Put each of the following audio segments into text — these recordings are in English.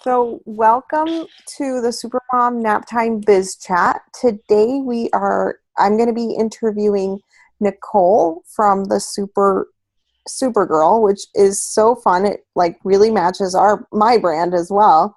So, welcome to the Supermom Naptime Biz Chat. Today I'm going to be interviewing Nikole from the Supergirl, which is so fun. It like really matches my brand as well.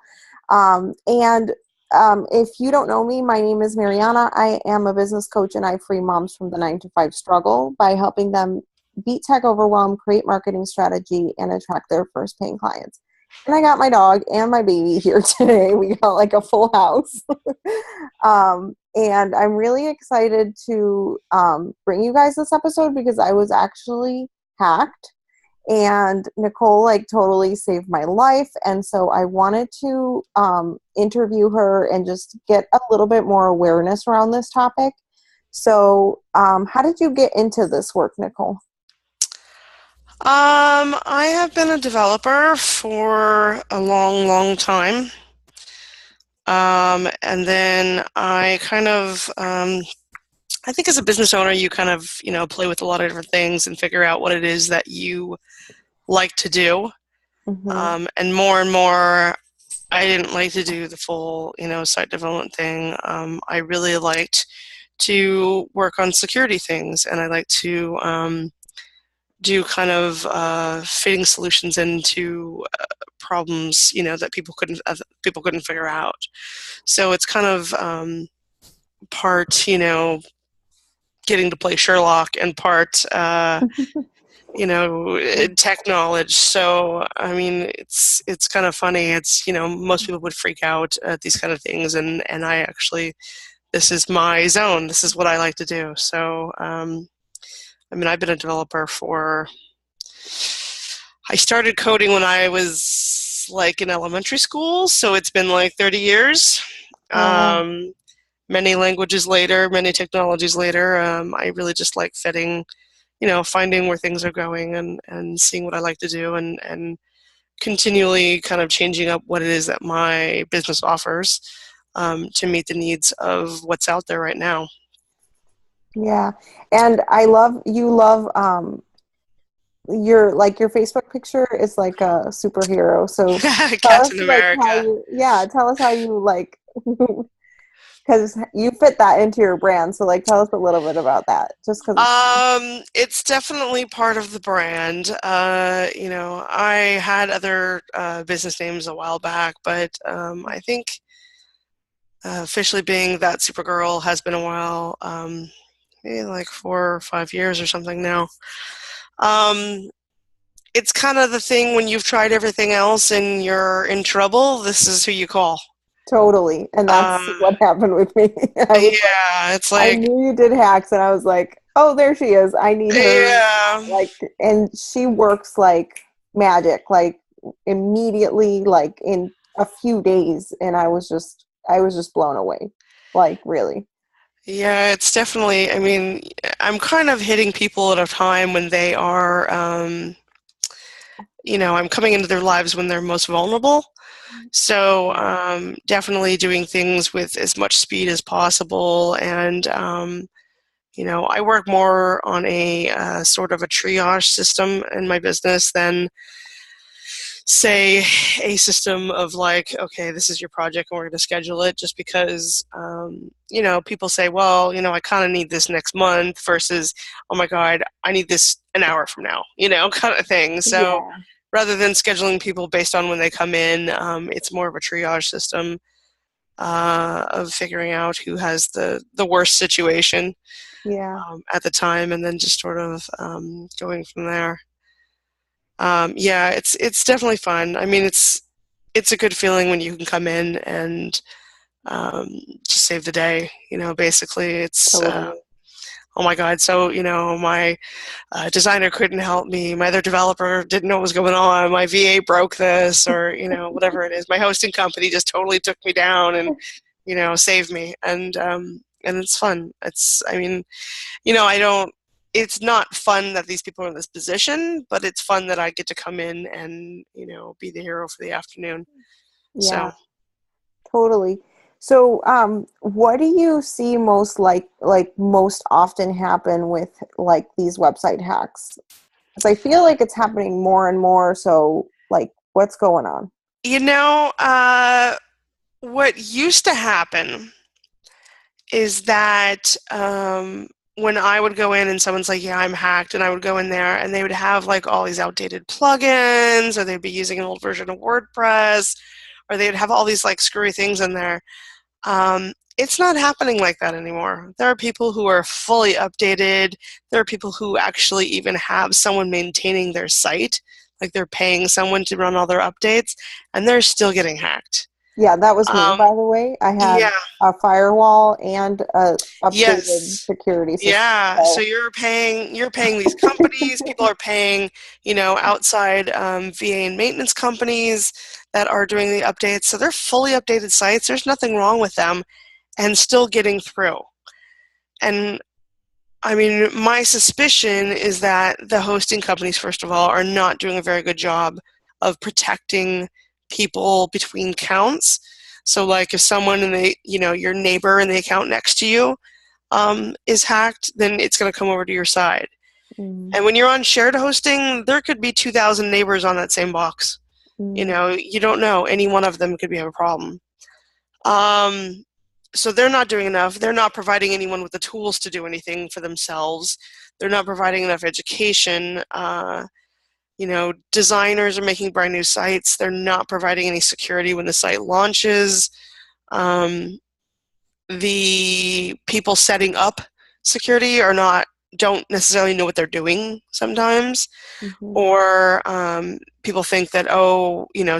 If you don't know me, my name is Mariana. I am a business coach and I free moms from the 9 to 5 struggle by helping them beat tech overwhelm, create marketing strategy, and attract their first paying clients. And I got my dog and my baby here today. We got like a full house. And I'm really excited to bring you guys this episode because I was actually hacked and Nikole like totally saved my life. And so I wanted to interview her and just get a little bit more awareness around this topic. So how did you get into this work, Nikole? I have been a developer for a long, long time. And then I I think as a business owner, you kind of, play with a lot of different things and figure out what it is that you like to do. Mm-hmm. And more, I didn't like to do the full, site development thing. I really liked to work on security things, and I like to do kind of fitting solutions into problems, that people couldn't figure out. So it's kind of part, getting to play Sherlock, and part, tech knowledge. So I mean, it's kind of funny. It's most people would freak out at these kind of things, and I actually, this is my zone. This is what I like to do. So I mean, I've been a developer I started coding when I was like in elementary school, so it's been like 30 years. Oh, wow. Many languages later, many technologies later, I really just like finding where things are going and seeing what I like to do and continually kind of changing up what it is that my business offers to meet the needs of what's out there right now. Yeah. And you love your Facebook picture is like a superhero. So tell us Captain like America. tell us how you like because you fit that into your brand. So like tell us a little bit about that just because it's fun. It's definitely part of the brand. I had other business names a while back, but I think officially being that Supergirl has been a while, maybe like 4 or 5 years or something now. Um, it's kind of the thing when you've tried everything else and you're in trouble, this is who you call. Totally. And that's Uh, what happened with me. I was like, yeah, it's I like, knew you did hacks and I was like, oh, there she is. I need her. yeah. Like, and she works like magic, like immediately, like in a few days. And I was just blown away. Like, really. Yeah, it's definitely, I mean, I'm kind of hitting people at a time when they are, I'm coming into their lives when they're most vulnerable. So definitely doing things with as much speed as possible. And, I work more on a sort of a triage system in my business than say a system of like, okay, this is your project and we're going to schedule it, just because people say, well, I kind of need this next month versus, oh my god, I need this an hour from now, kind of thing. So Yeah. rather than scheduling people based on when they come in, it's more of a triage system of figuring out who has the worst situation Yeah. at the time, and then just sort of going from there. Yeah, it's definitely fun. I mean, it's a good feeling when you can come in and just save the day. Basically, it's Totally. oh my god. So my designer couldn't help me. My other developer didn't know what was going on. My VA broke this, or whatever it is. My hosting company just totally took me down and saved me. And it's fun. I mean, I don't, it's not fun that these people are in this position, but it's fun that I get to come in and, be the hero for the afternoon. Yeah. So, Totally. So, what do you see most often happen with like these website hacks? Because I feel like it's happening more and more. So, like, what's going on? You know, what used to happen is that when I would go in and someone's like, yeah, I'm hacked, and I would go in there and they would have like all these outdated plugins, or they'd be using an old version of WordPress, or they'd have all these like screwy things in there. It's not happening like that anymore. There are people who are fully updated. There are people who actually even have someone maintaining their site, like they're paying someone to run all their updates, and they're still getting hacked. Yeah, that was me, Um, by the way. I had yeah, a firewall and a updated yes. security system. Yeah, so So, you're paying these companies. People are paying, outside VA and maintenance companies that are doing the updates. So they're fully updated sites. There's nothing wrong with them, and still getting through. And I mean, my suspicion is that the hosting companies, first of all, are not doing a very good job of protecting people between counts. So, like, if someone in your neighbor in the account next to you is hacked, then it's going to come over to your side. mm, And when you're on shared hosting, there could be 2,000 neighbors on that same box. mm, You don't know. Any one of them could have a problem. Um, so they're not doing enough. They're not providing anyone with the tools to do anything for themselves. They're not providing enough education. Designers are making brand new sites. They're not providing any security when the site launches. Um, the people setting up security don't necessarily know what they're doing sometimes, mhm, or people think that,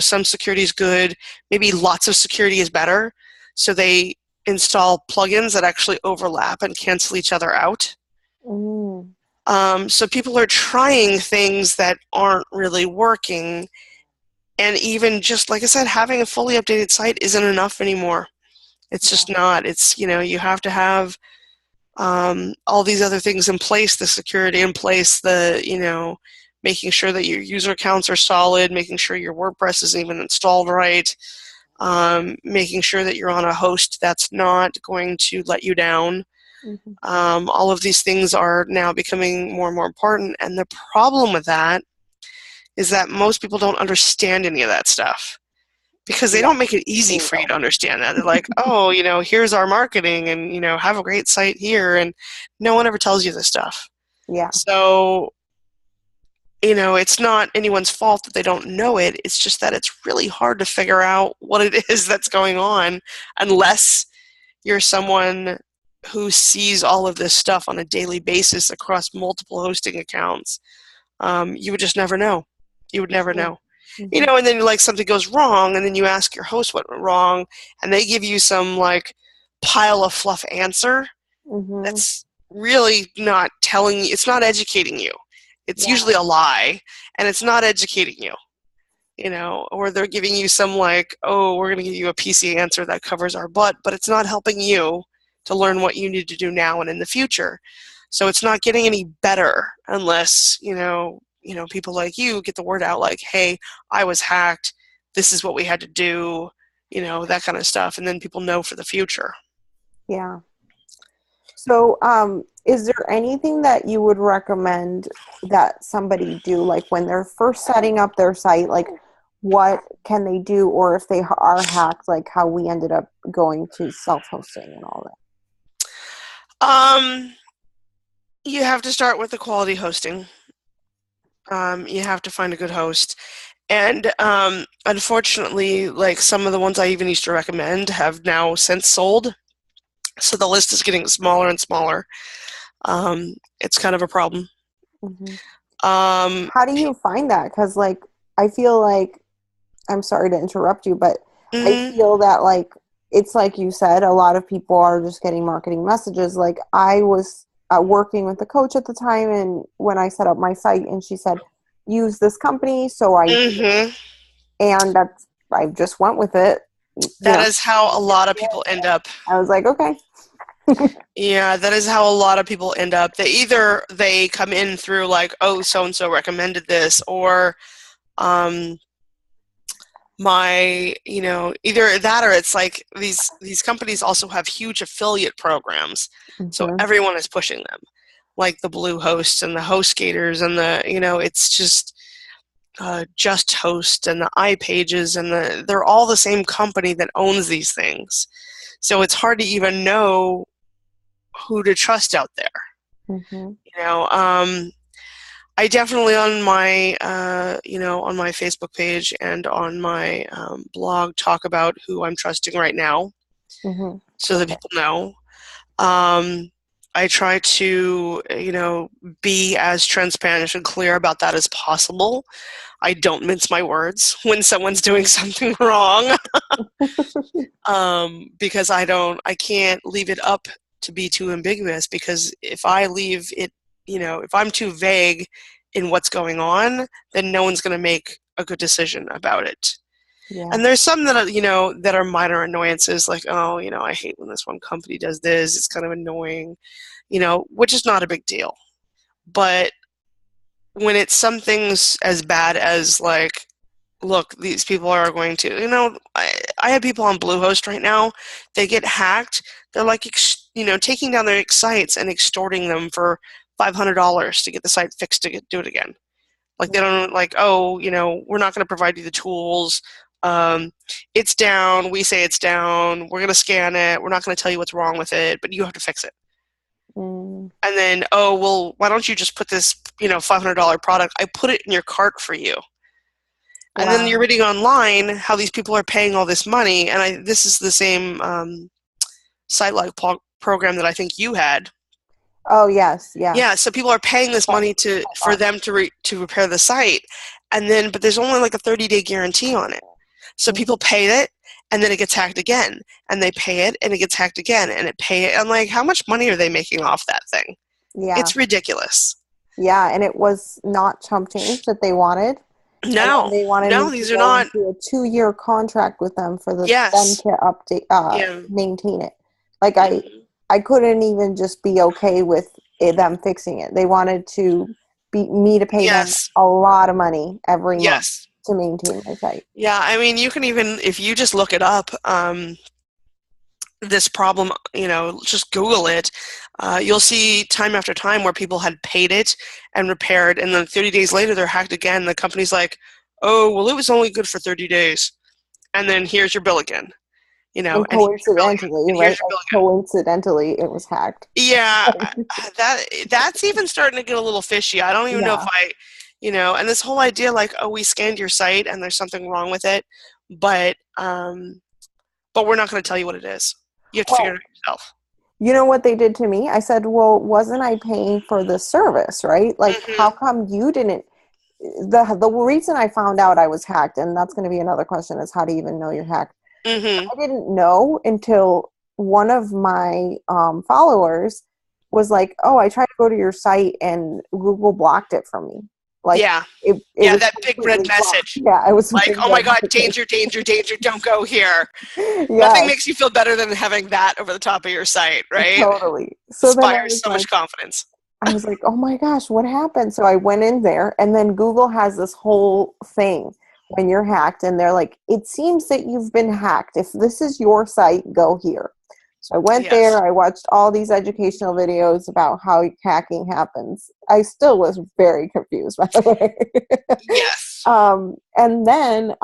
some security is good, maybe lots of security is better, so they install plugins that actually overlap and cancel each other out. mm, So people are trying things that aren't really working, and even just like I said, having a fully updated site isn't enough anymore. It's just not. You have to have all these other things in place, the security in place, making sure that your user accounts are solid, making sure your WordPress is even installed right, making sure that you're on a host that's not going to let you down. mhm. All of these things are now becoming more and more important, and the problem with that is that most people don't understand any of that stuff, because they Yeah, don't make it easy for you bingo. to understand that. They're like, oh, here's our marketing, and, have a great site here. And no one ever tells you this stuff. Yeah, So, it's not anyone's fault that they don't know it. It's just that it's really hard to figure out what it is that's going on unless you're someone who sees all of this stuff on a daily basis across multiple hosting accounts. You would just never know. You would never true. know. Mhm, And then like something goes wrong, and then you ask your host what went wrong, and they give you some like pile of fluff answer mhm. that's really not telling you, it's not educating you. It's Yeah, usually a lie, and it's not educating you, or they're giving you some like, oh, we're going to give you a PC answer that covers our butt, but it's not helping you to learn what you need to do now and in the future. So it's not getting any better unless, people like you get the word out like, hey, I was hacked. This is what we had to do, that kind of stuff. And then people know for the future. yeah. So, is there anything that you would recommend that somebody do, like when they're first setting up their site, like what can they do, or if they are hacked, like how we ended up going to self-hosting and all Um, you have to start with the quality hosting. You have to find a good host. And unfortunately, like some of the ones I even used to recommend have now since sold. So the list is getting smaller and smaller. It's kind of a problem. that? Hmm. Um, How do you find that? Because, like, I feel like, I'm sorry to interrupt you, but I mhm, feel that, like, it's like you said, a lot of people are just getting marketing messages. Like, I was working with a coach at the time, and when I set up my site, and she said, use this company. So I did, mhm. and I just went with it. That is how a lot of people end up. I was like, okay. Yeah, that is how a lot of people end up. They come in through like, oh, so and so recommended this, or um, either that, or it's like these companies also have huge affiliate programs, so Hmm. everyone is pushing them, like the Blue Hosts and the HostGators and it's just Just Host and the iPages, and they're all the same company that owns these things. So it's hard to even know who to trust out there. Mm-hmm. You know, I definitely on my on my Facebook page and on my blog talk about who I'm trusting right now, Mm-hmm. so that people know. I try to be as transparent and clear about that as possible. I don't mince my words when someone's doing something wrong, because I can't leave it up to be too ambiguous, because if I leave it, if I'm too vague in what's going on, then no one's going to make a good decision about it. Yeah. And there's some that are, that are minor annoyances, like, oh, I hate when this one company does this, it's kind of annoying, which is not a big deal. But when it's some things as bad as, like, look, these people are going to, I have people on Bluehost right now, they get hacked, they're like, taking down their sites and extorting them for $500 to get the site fixed to do it again. Like, they don't, like, oh, we're not going to provide you the tools. It's down. We say it's down. We're going to scan it. We're not going to tell you what's wrong with it, but you have to fix it. Mm. And then, oh, well, why don't you just put this, $500 product? I put it in your cart for you. Wow. And then you're reading online how these people are paying all this money. And this is the same site log program that I think you had. Oh, yes, yeah. Yeah, so people are paying this money for them to repair the site, but there's only like a 30-day guarantee on it. So people pay it, and then it gets hacked again, and they pay it, and it gets hacked again, and I'm like, how much money are they making off that thing? Yeah. It's ridiculous. Yeah, and it was not chump change that they wanted. No, they wanted me these to are go not. into a 2-year contract with them for them Yes. to update, maintain it. Like Mm-hmm. I couldn't even just be okay with them fixing it. They wanted me to pay them a lot of money every month to maintain my site. Yeah, I mean, you can even, if you just look it up, this problem, just Google it, you'll see time after time where people had paid it and repaired, and then 30 days later they're hacked again. The company's like, oh, well, it was only good for 30 days, and then here's your bill again. And coincidentally, right? Coincidentally, it was hacked. Yeah, that's even starting to get a little fishy. I don't even know if and this whole idea, like, oh, we scanned your site and there's something wrong with it, but we're not going to tell you what it is. You have to figure it out yourself. You know what they did to me? I said, well, wasn't I paying for the service, right? Like, how come you didn't? The reason I found out I was hacked, and that's going to be another question, is how do you even know you're hacked? I didn't know until one of my followers was like, oh, I tried to go to your site and Google blocked it from me. Like, it was that big red message. Yeah, it was like, oh my God, danger, danger, danger, don't go here. Nothing makes you feel better than having that over the top of your site, right? Totally. So inspires so much confidence. I was like, oh my gosh, what happened? So I went in there, and then Google has this whole thing when you're hacked, and they're like, it seems that you've been hacked. If this is your site, go here. So I went there, I watched all these educational videos about how hacking happens. I still was very confused, by the way. Yes. And then,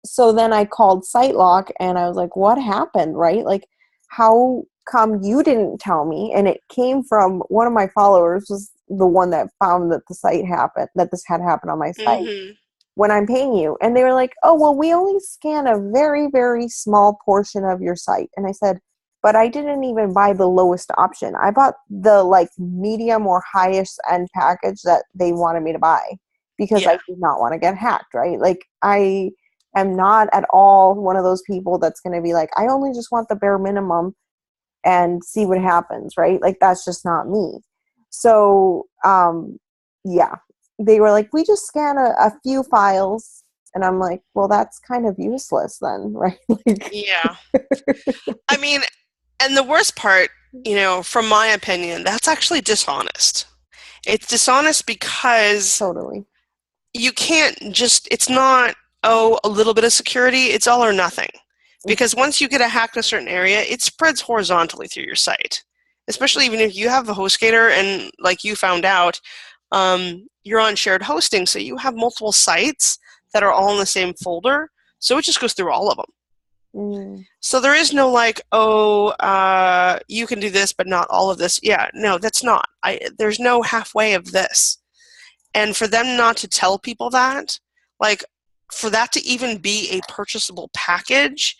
so then I called SiteLock, and I was like, what happened, right? Like, how come you didn't tell me? And it came from one of my followers was the one that found that this had happened on my site. When I'm paying you. And they were like, oh, well, we only scan a very, very small portion of your site. And I said, but I didn't even buy the lowest option. I bought the like medium or highest end package that they wanted me to buy because I did not want to get hacked, right? Like, I am not at all one of those people that's going to be like, I only just want the bare minimum and see what happens, right? Like, that's just not me. So, they were like, we just scan a few files. And I'm like, well, that's kind of useless then, right? Yeah. I mean, and the worst part, from my opinion, that's actually dishonest. It's dishonest because you can't just, it's not, a little bit of security, it's all or nothing. Because once you get a hack in a certain area, it spreads horizontally through your site. Especially even if you have a HostGator and, like you found out, you're on shared hosting, so you have multiple sites that are all in the same folder, so it just goes through all of them. Mm. So there is no like, oh, you can do this, but not all of this. Yeah, no, that's not. There's no halfway of this. And for them not to tell people that, like, for that to even be a purchasable package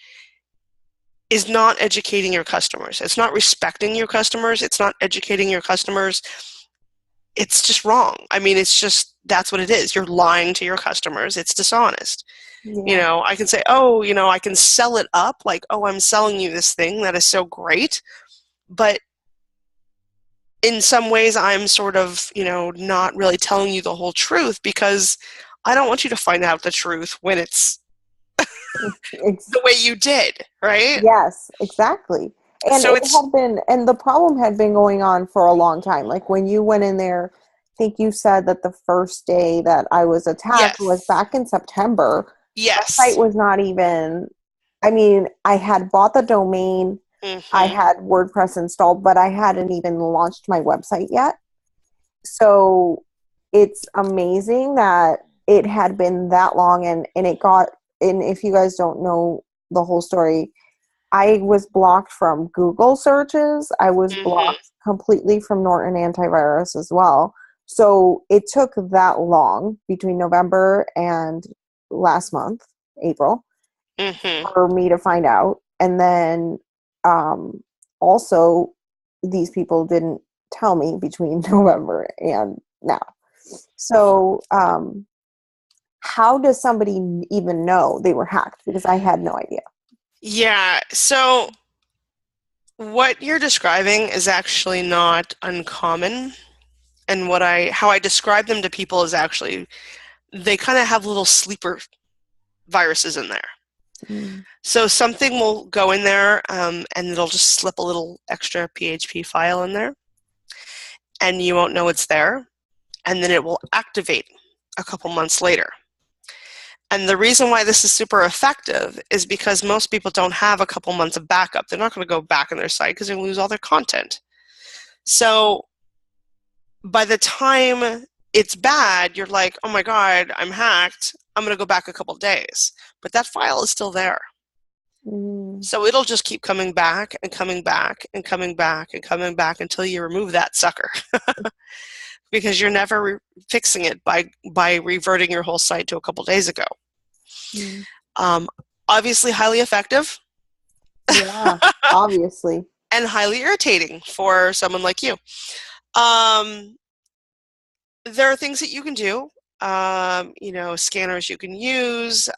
is not educating your customers. It's not respecting your customers. It's not educating your customers. It's just wrong. I mean, it's just, that's what it is. You're lying to your customers. It's dishonest. You Yeah. know, I can say, oh, you know, I can sell it up like, oh, I'm selling you this thing that is so great. But in some ways, I'm sort of, you know, not really telling you the whole truth because I don't want you to find out the truth when it's Ex- the way you did, right? yes, exactly. And So it it's, had been, and the problem had been going on for a long time. Like when you went in there, I think you said that the first day that I was attacked was yes, back in September. My site yes. was not even, I mean, I had bought the domain, I Mm-hmm. had WordPress installed, but I hadn't even launched my website yet. So it's amazing that it had been that long and it got, and if you guys don't know the whole story, I was blocked from Google searches. I was Mm-hmm. blocked completely from Norton Antivirus as well. So it took that long between November and last month, April, Mm-hmm. for me to find out. And then also, these people didn't tell me between November and now. So, how does somebody even know they were hacked? Because I had no idea. Yeah. So what you're describing is actually not uncommon. And how I describe them to people is actually they kind of have little sleeper viruses in there. Mm. So something will go in there and it'll just slip a little extra PHP file in there, and you won't know it's there, and then it will activate a couple months later. And the reason why this is super effective is because most people don't have a couple months of backup. They're not going to go back on their site because they lose all their content. So by the time it's bad, you're like, oh my God, I'm hacked. I'm going to go back a couple days. But that file is still there. Mm. So it'll just keep coming back and coming back and coming back and coming back until you remove that sucker. Because you're never fixing it by reverting your whole site to a couple days ago. Mm. Um, Obviously highly effective Yeah, obviously. and highly irritating for someone like you. Um, there are things that you can do, you know, scanners you can use,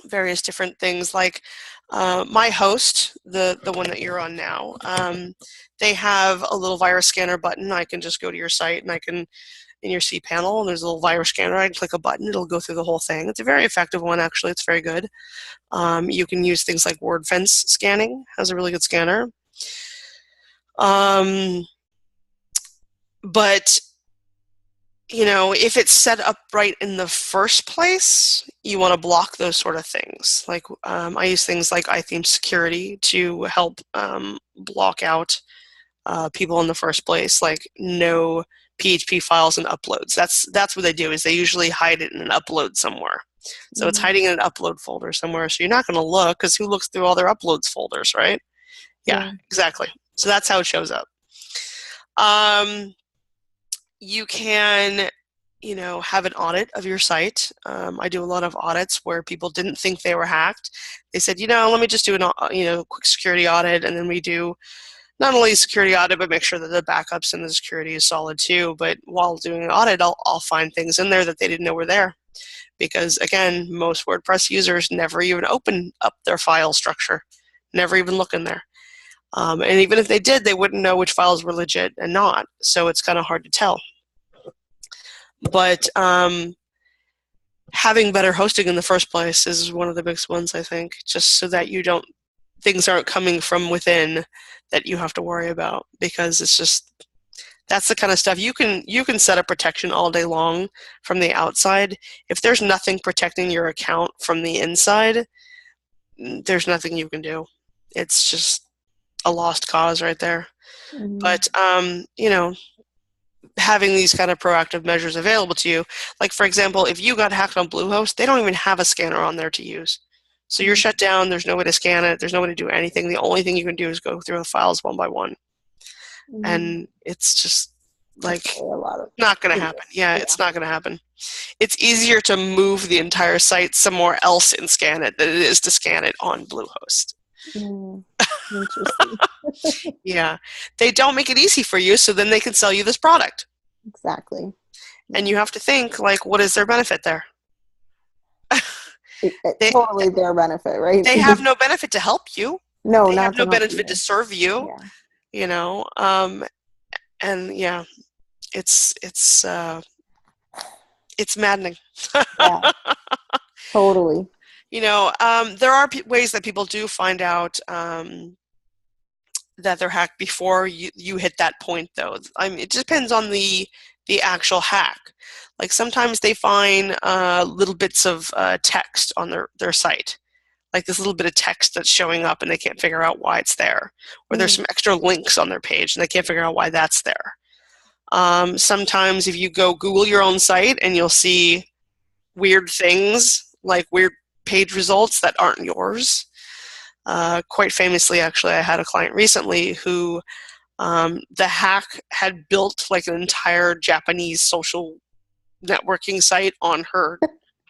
various different things like my host, the one that you're on now, they have a little virus scanner button. I can just go to your site and I can, in your cPanel, and there's a little virus scanner. I can click a button, it'll go through the whole thing. It's a very effective one, actually. It's very good. You can use things like WordFence scanning, has a really good scanner. But you know, if it's set up right in the first place, you want to block those sort of things. Like I use things like iTheme security to help block out people in the first place, like no PHP files and uploads. That's what they do. Is they usually hide it in an upload somewhere. So it's Mm. hiding in an upload folder somewhere. So you're not going to look because who looks through all their uploads folders, right? Yeah, Yeah. exactly. So that's how it shows up. You can, you know, have an audit of your site. I do a lot of audits where people didn't think they were hacked. They said, you know, let me just do an, you know, quick security audit, and then we do not only a security audit, but make sure that the backups and the security is solid too. But while doing an audit, I'll find things in there that they didn't know were there. Because again, most WordPress users never even open up their file structure, never even look in there. And even if they did, they wouldn't know which files were legit and not. So it's kind of hard to tell. But having better hosting in the first place is one of the biggest ones, I think, just so that things aren't coming from within that you have to worry about, because it's just, that's the kind of stuff you can set up protection all day long from the outside. If there's nothing protecting your account from the inside, there's nothing you can do. It's just a lost cause right there. Mm. But you know, having these kind of proactive measures available to you. Like, for example, if you got hacked on Bluehost, they don't even have a scanner on there to use. So you're shut down. There's no way to scan it. There's no way to do anything. The only thing you can do is go through the files one by one. And it's just like not going to happen. Yeah, it's not going to happen. It's easier to move the entire site somewhere else and scan it than it is to scan it on Bluehost. Interesting. Yeah. They don't make it easy for you, so then they can sell you this product. Exactly. And you have to think, like, what is their benefit there? Totally their benefit, right? They have no benefit to help you. No, they not have no benefit to serve you. Yeah. You know, and yeah, it's maddening. Yeah. Totally. You know, there are ways that people do find out that they're hacked before you hit that point, though. I mean, it depends on the actual hack. Like sometimes they find little bits of text on their site, like this little bit of text that's showing up and they can't figure out why it's there. Or there's some extra links on their page and they can't figure out why that's there. Sometimes if you go Google your own site and you'll see weird things, like weird page results that aren't yours. Quite famously, actually, I had a client recently who the hack had built like an entire Japanese social networking site on her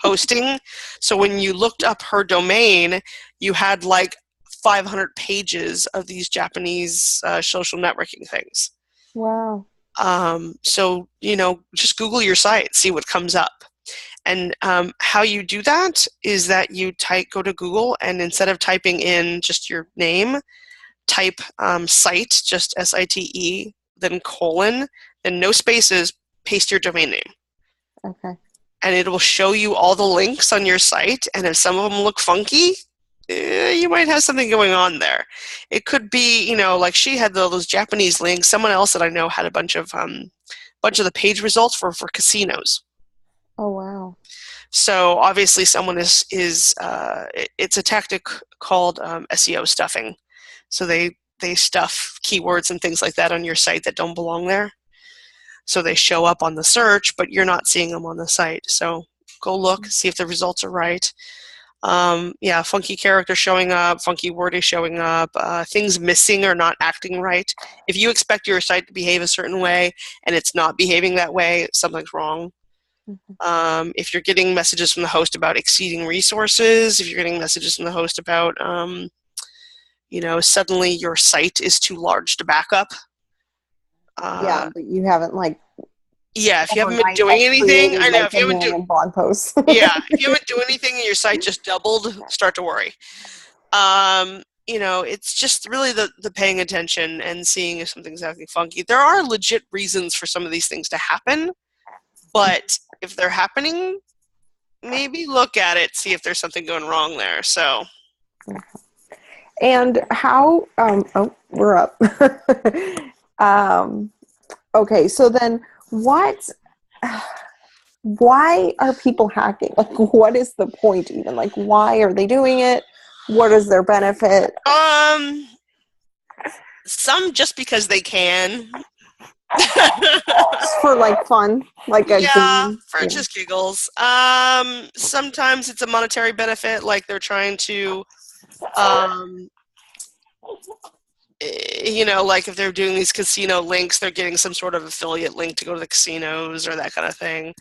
hosting. So when you looked up her domain, you had like 500 pages of these Japanese social networking things. Wow. So, you know, just Google your site, see what comes up. And how you do that is that you go to Google, and instead of typing in just your name, type site, just SITE, then colon, then no spaces, paste your domain name. Okay. And it will show you all the links on your site, and if some of them look funky, you might have something going on there. It could be, you know, like she had those Japanese links. Someone else that I know had a bunch of the page results for casinos. Oh, wow. So obviously someone is it's a tactic called SEO stuffing. So they stuff keywords and things like that on your site that don't belong there. So they show up on the search, but you're not seeing them on the site. So go look, see if the results are right. Yeah, funky character showing up, funky wording showing up, things missing or not acting right. If you expect your site to behave a certain way and it's not behaving that way, something's wrong. If you're getting messages from the host about exceeding resources, if you're getting messages from the host about, you know, suddenly your site is too large to back up. Yeah, but you haven't like. Yeah, if you haven't been doing anything, I know. Like if you haven't do blog posts. Yeah, if you haven't doing anything and your site just doubled, start to worry. You know, it's just really the paying attention and seeing if something's acting funky. There are legit reasons for some of these things to happen, but if they're happening, maybe look at it, see if there's something going wrong there. So, and how? Oh, we're up. Okay, so then what? Why are people hacking? Like, what is the point even? Like, why are they doing it? What is their benefit? Some just because they can. For like fun, like a game. For just giggles. Sometimes it's a monetary benefit, like they're trying to, you know, like if they're doing these casino links, they're getting some sort of affiliate link to go to the casinos or that kind of thing.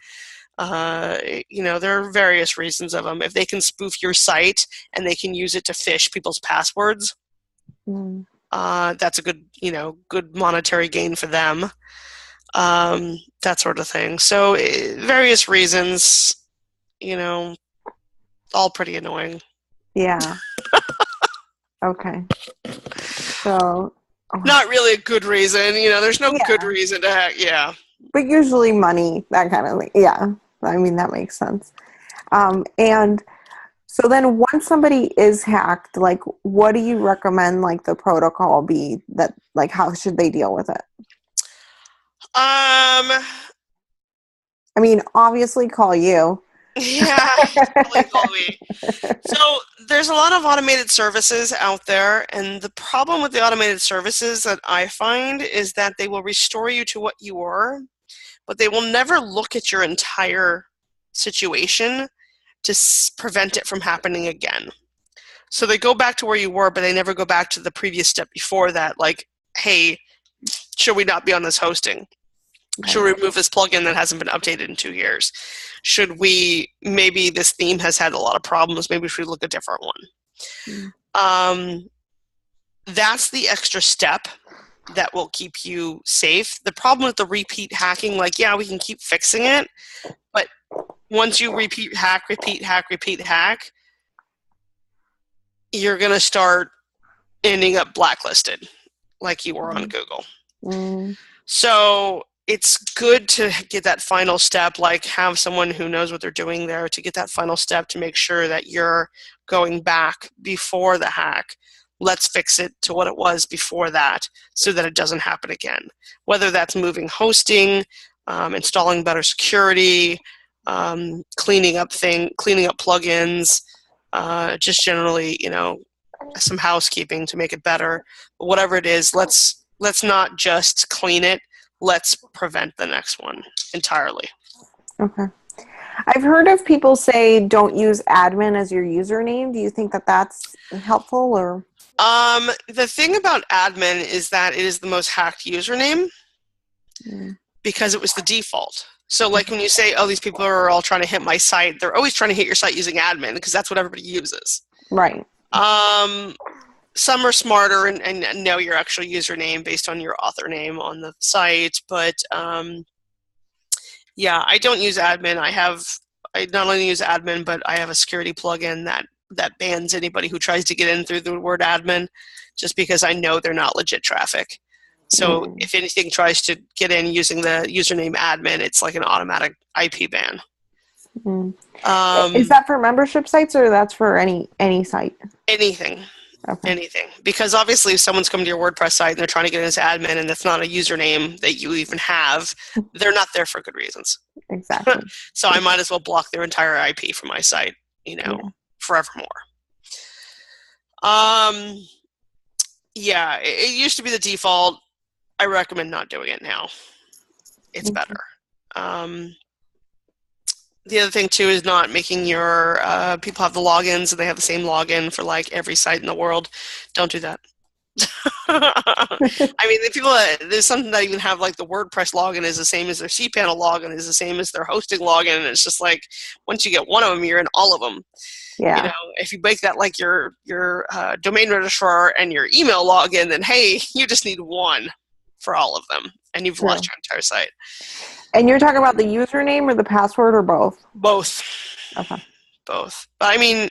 You know, there are various reasons of them. If they can spoof your site and they can use it to phish people's passwords, that's a good, you know, good monetary gain for them. That sort of thing. So various reasons, you know, all pretty annoying. Yeah. Okay. So. Not really a good reason, you know, there's no good reason to hack, But usually money, that kind of thing. Yeah. I mean, that makes sense. And so then once somebody is hacked, like, what do you recommend, like, the protocol be that, like, how should they deal with it? I mean, obviously call you. Yeah, totally call me. So there's a lot of automated services out there, and the problem with the automated services that I find is that they will restore you to what you were, but they will never look at your entire situation to prevent it from happening again. So they go back to where you were, but they never go back to the previous step before that, like, hey, should we not be on this hosting? Should we remove this plugin that hasn't been updated in 2 years? Should we, maybe this theme has had a lot of problems, maybe we should look at a different one. That's the extra step that will keep you safe. The problem with the repeat hacking, like, yeah, we can keep fixing it, but once you repeat hack, you're going to start ending up blacklisted like you were on Google. So it's good to get that final step, like have someone who knows what they're doing there to get that final step to make sure that you're going back before the hack. Let's fix it to what it was before that so that it doesn't happen again. Whether that's moving hosting, installing better security, cleaning up plugins, just generally, some housekeeping to make it better. But whatever it is, let's not just clean it. Let's prevent the next one entirely. Okay. I've heard of people say don't use admin as your username. Do you think that that's helpful or? The thing about admin is that it is the most hacked username because it was the default. So like when you say, oh, these people are all trying to hit my site, they're always trying to hit your site using admin because that's what everybody uses. Right. Some are smarter and know your actual username based on your author name on the site, but yeah, I don't use admin. I not only use admin, but I have a security plugin that bans anybody who tries to get in through the word admin, just because I know they're not legit traffic. So if anything tries to get in using the username admin, it's like an automatic IP ban. Is that for membership sites or that's for any site? Anything. Okay. Anything. Because obviously if someone's come to your WordPress site and they're trying to get in as admin and that's not a username that you even have, they're not there for good reasons. Exactly. So I might as well block their entire IP from my site, forevermore. Yeah, it used to be the default. I recommend not doing it now. It's better. The other thing, too, is not making your people have the logins and they have the same login for, like, every site in the world. Don't do that. I mean, there's something that even have, like, the WordPress login is the same as their cPanel login, is the same as their hosting login, and it's just like, once you get one of them, you're in all of them. Yeah. If you make that, like, your domain registrar and your email login, then, hey, you just need one for all of them, and you've lost your entire site. And you're talking about the username or the password or both? Both. Okay. Both. But I mean,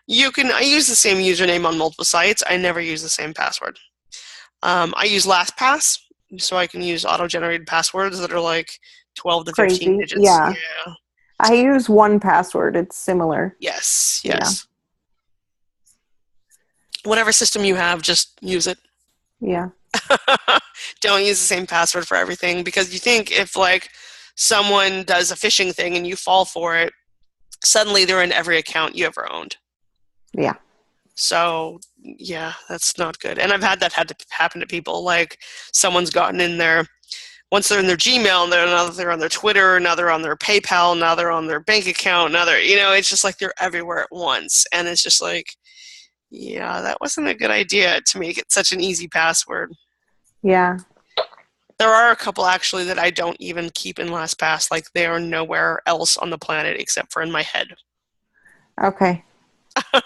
I use the same username on multiple sites. I never use the same password. I use LastPass, so I can use auto-generated passwords that are like 12 to 15 digits. Yeah. I use 1Password. It's similar. Yes. Whatever system you have, just use it. Yeah. Don't use the same password for everything, because you think if, like, someone does a phishing thing and you fall for it, suddenly they're in every account you ever owned. Yeah. So, yeah, that's not good. And I've had to happen to people. Like, someone's gotten in there, once they're in their Gmail, and now they're on their Twitter, now they're on their PayPal, now they're on their bank account, now they're, it's just like they're everywhere at once. And it's just like, yeah, that wasn't a good idea to make it such an easy password. Yeah. There are a couple, actually, that I don't even keep in LastPass. Like, they are nowhere else on the planet except for in my head. Okay.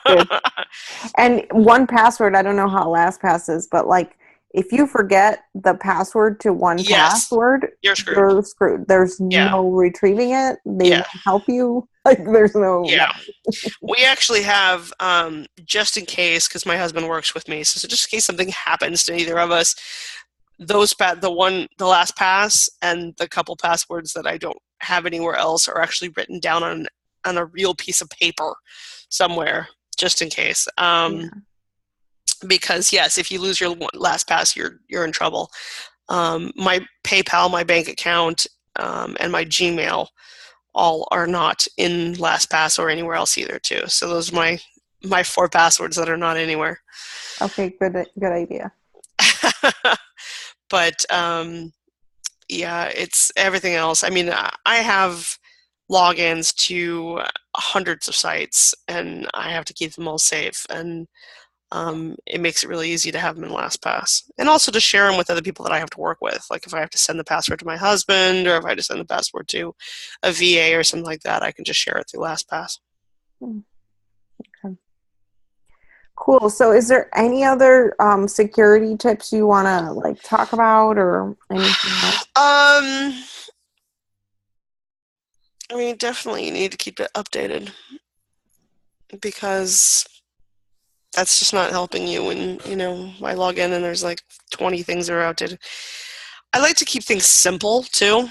Good. And 1Password, I don't know how LastPass is, but, like, if you forget the password to 1Password, you're screwed. You're screwed. There's no retrieving it. They won't help you. Like, there's no... Yeah. We actually have, just in case, because my husband works with me, so just in case something happens to either of us, the LastPass and the couple passwords that I don't have anywhere else are actually written down on a real piece of paper somewhere, just in case. Because, yes, if you lose your LastPass, you're in trouble. My PayPal, my bank account, and my Gmail all are not in LastPass or anywhere else either, too. So those are my 4 passwords that are not anywhere. Okay, good idea. But yeah, it's everything else. I mean, I have logins to hundreds of sites, and I have to keep them all safe. And it makes it really easy to have them in LastPass, and also to share them with other people that I have to work with. Like if I have to send the password to my husband, or if I have to send the password to a VA or something like that, I can just share it through LastPass. Hmm, okay. Cool. So is there any other security tips you want to like talk about or anything else? I mean, definitely you need to keep it updated because that's just not helping you when, I log in and there's like 20 things that are outdated. I like to keep things simple too.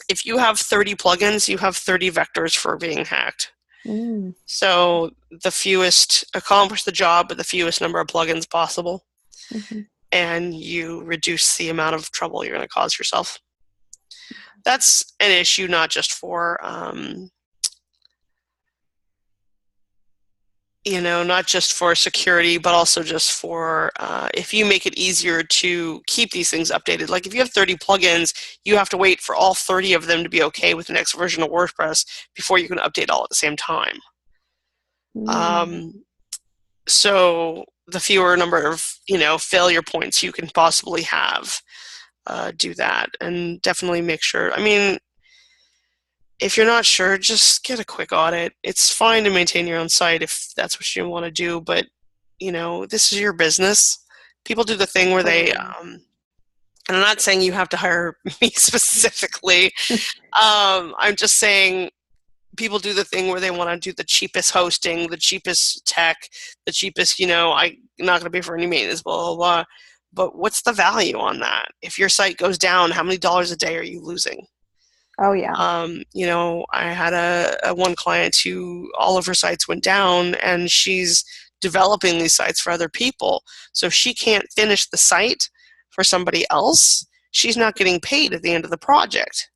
If you have 30 plugins, you have 30 vectors for being hacked. Mm, So the fewest accomplish the job with the fewest number of plugins possible, mhm. and you reduce the amount of trouble you're going to cause yourself. That's an issue not just for not just for security, but also just for if you make it easier to keep these things updated. Like if you have 30 plugins, you have to wait for all 30 of them to be okay with the next version of WordPress before you can update all at the same time. Mm. So the fewer number of failure points you can possibly have, do that, and definitely make sure. I mean, if you're not sure, just get a quick audit. It's fine to maintain your own site if that's what you want to do, but this is your business. People do the thing where they, Totally. and I'm not saying you have to hire me specifically. I'm just saying people do the thing where they want to do the cheapest hosting, the cheapest tech, the cheapest, I'm not going to pay for any maintenance, blah, blah, blah. But what's the value on that? If your site goes down, how many dollars a day are you losing? Oh yeah. I had a one client who all of her sites went down, and she's developing these sites for other people. So if she can't finish the site for somebody else, she's not getting paid at the end of the project.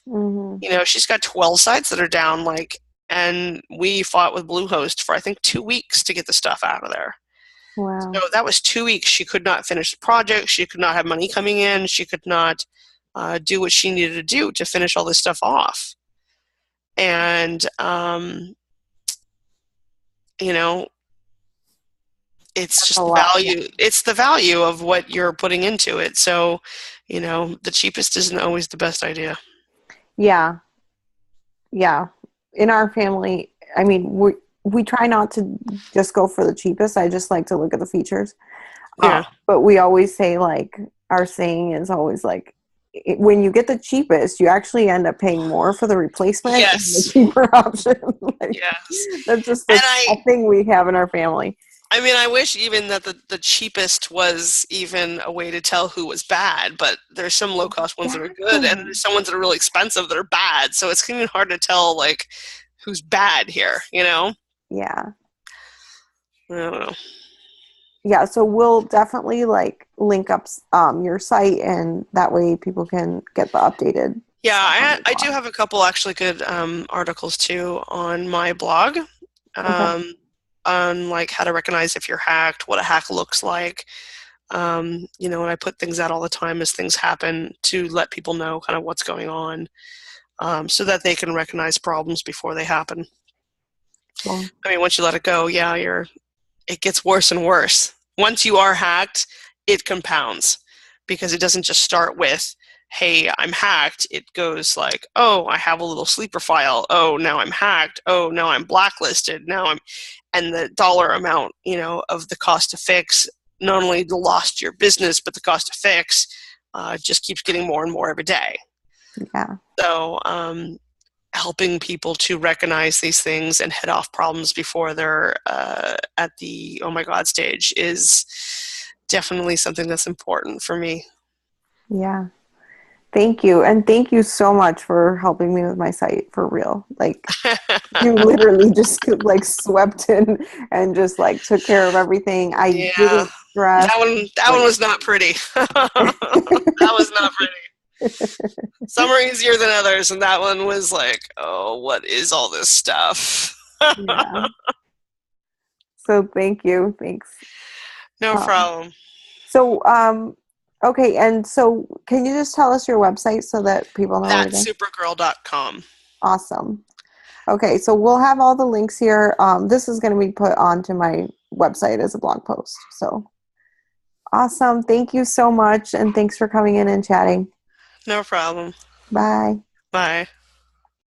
Hmm. She's got 12 sites that are down, and we fought with Bluehost for I think 2 weeks to get the stuff out of there. So Wow. that was 2 weeks. She could not finish the project. She could not have money coming in. She could not do what she needed to do to finish all this stuff off. And you know, it's That's a just the lot. Yeah. value. It's the value of what you're putting into it. So, the cheapest isn't always the best idea. Yeah. Yeah. In our family, I mean, we try not to just go for the cheapest. I just like to look at the features. Yeah. But we always say like our saying is always like when you get the cheapest, you actually end up paying more for the replacement and the Yes. cheaper option. Like Yes. that's just And a thing we have in our family. I mean, I wish even that the cheapest was even a way to tell who was bad, but there's some low cost ones that are good, and Exactly. there's some ones that are really expensive that are bad. So it's even hard to tell like who's bad here. Yeah. I don't know. Yeah, so we'll definitely like link up your site and that way people can get the updated Yeah, stuff on your I do blog. have a couple actually good articles too on my blog, Okay. um, on like how to recognize if you're hacked, what a hack looks like. And I put things out all the time as things happen to let people know kind of what's going on, so that they can recognize problems before they happen. Cool. I mean, once you let it go, yeah, it gets worse and worse. Once you are hacked, it compounds because it doesn't just start with, hey, I'm hacked. It goes like, oh, I have a little sleeper file. Oh, now I'm hacked. Oh, now I'm blacklisted. And the dollar amount, of the cost to fix, not only the loss to your business, but the cost to fix just keeps getting more and more every day. Yeah. So, helping people to recognize these things and head off problems before they're at the oh my god stage is definitely something that's important for me. Yeah. Thank you. And thank you so much for helping me with my site for real. Like you literally just like swept in and just like took care of everything. I Yeah, didn't stress that one like was not pretty. That was not pretty. Some are easier than others, and that one was like, oh, what is all this stuff? yeah. So thank you. Thanks. No Um, problem. so Okay, and so can you just tell us your website so that people know where That's to? supergirl.com. Awesome. Okay, so we'll have all the links here. This is going to be put onto my website as a blog post. So awesome. Thank you so much. And thanks for coming in and chatting. No problem. Bye. Bye.